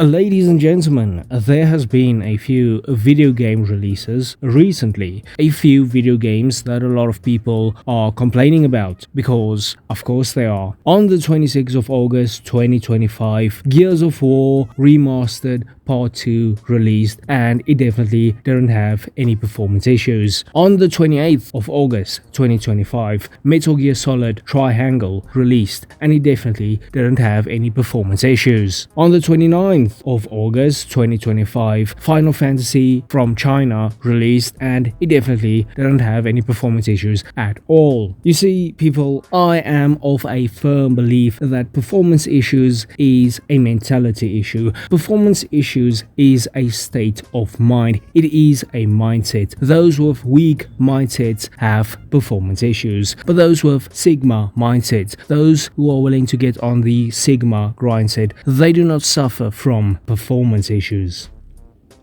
Ladies and gentlemen, there has been a few video game releases recently. A few video games that a lot of people are complaining about because, of course, they are. On the 26th of August 2025, Gears of War Remastered Part 2 released, and it definitely didn't have any performance issues. On the 28th of August 2025, Metal Gear Solid Triangle released, and it definitely didn't have any performance issues. On the 29th of August 2025, Final Fantasy from China released, and it definitely didn't have any performance issues at all. You see, people, I am of a firm belief that performance issues is a mentality issue. Performance issues is a state of mind. It is a mindset. Those with weak mindsets have performance issues, but those with Sigma mindsets, those who are willing to get on the Sigma grind set, they do not suffer from performance issues.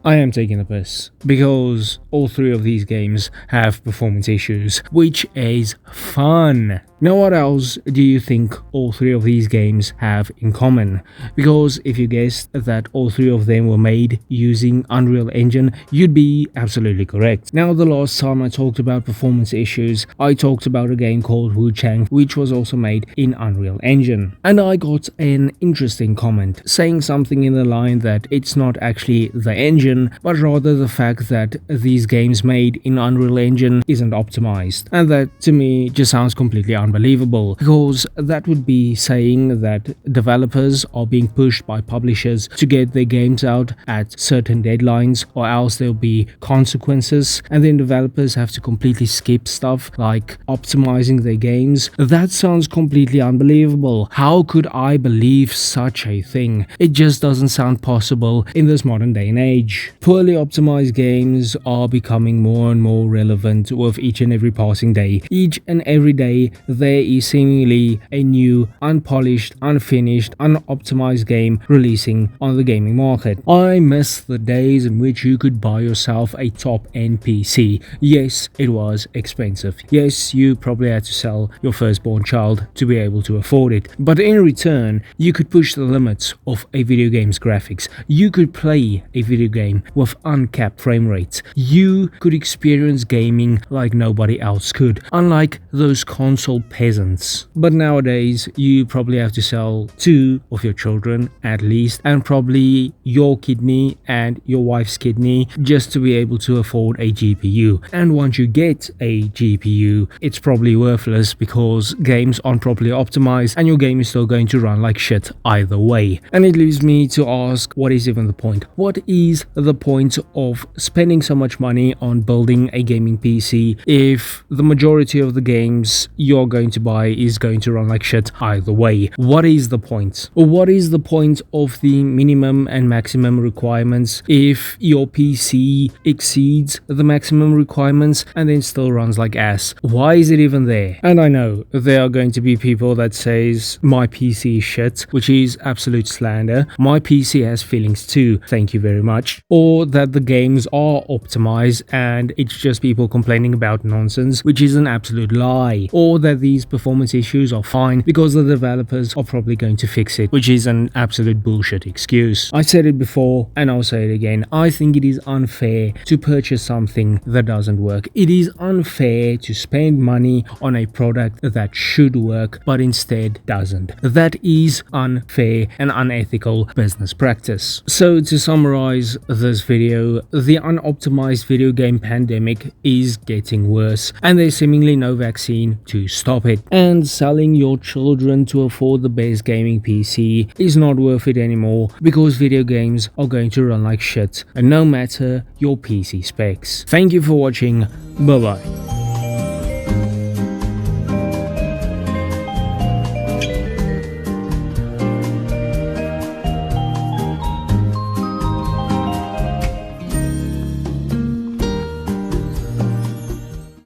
I am taking the piss because all three of these games have performance issues, which is fun. Now, what else do you think all three of these games have in common? Because if you guessed that all three of them were made using Unreal Engine, you'd be absolutely correct. Now, the last time I talked about performance issues, I talked about a game called Wu Chang, which was also made in Unreal Engine. And I got an interesting comment saying something in the line that it's not actually the engine, but rather the fact that these games made in Unreal Engine isn't optimized. And that to me just sounds completely unbelievable, because that would be saying that developers are being pushed by publishers to get their games out at certain deadlines, or else there'll be consequences, and then developers have to completely skip stuff like optimizing their games. That sounds completely unbelievable. How could I believe such a thing? It just doesn't sound possible in this modern day and age. Poorly optimized games are becoming more and more relevant with each and every passing day. Each and every day there is seemingly a new, unpolished, unfinished, unoptimized game releasing on the gaming market. I miss the days in which you could buy yourself a top-end PC. Yes, it was expensive. Yes, you probably had to sell your firstborn child to be able to afford it. But in return, you could push the limits of a video game's graphics. You could play a video game with uncapped frame rates. You could experience gaming like nobody else could, unlike those console peasants. But nowadays, you probably have to sell 2 of your children at least, and probably your kidney and your wife's kidney, just to be able to afford a GPU. And once you get a GPU, it's probably worthless because games aren't properly optimized and your game is still going to run like shit either way. And it leaves me to ask, what is even the point? What is the point of spending so much money on building a gaming PC if the majority of the games you're going to buy is going to run like shit either way? What is the point? Or what is the point of the minimum and maximum requirements if your PC exceeds the maximum requirements and then still runs like ass? Why is it even there? And I know there are going to be people that says my PC is shit, which is absolute slander. My PC has feelings too, thank you very much. Or that the games are optimized and it's just people complaining about nonsense, which is an absolute lie. Or that these performance issues are fine because the developers are probably going to fix it, which is an absolute bullshit excuse. I said it before and I'll say it again. I think it is unfair to purchase something that doesn't work. It is unfair to spend money on a product that should work but instead doesn't. That is unfair and unethical business practice. So to summarize this video, the unoptimized video game pandemic is getting worse and there's seemingly no vaccine to stop it. And selling your children to afford the best gaming PC is not worth it anymore because video games are going to run like shit, and no matter your PC specs. Thank you for watching. Bye bye.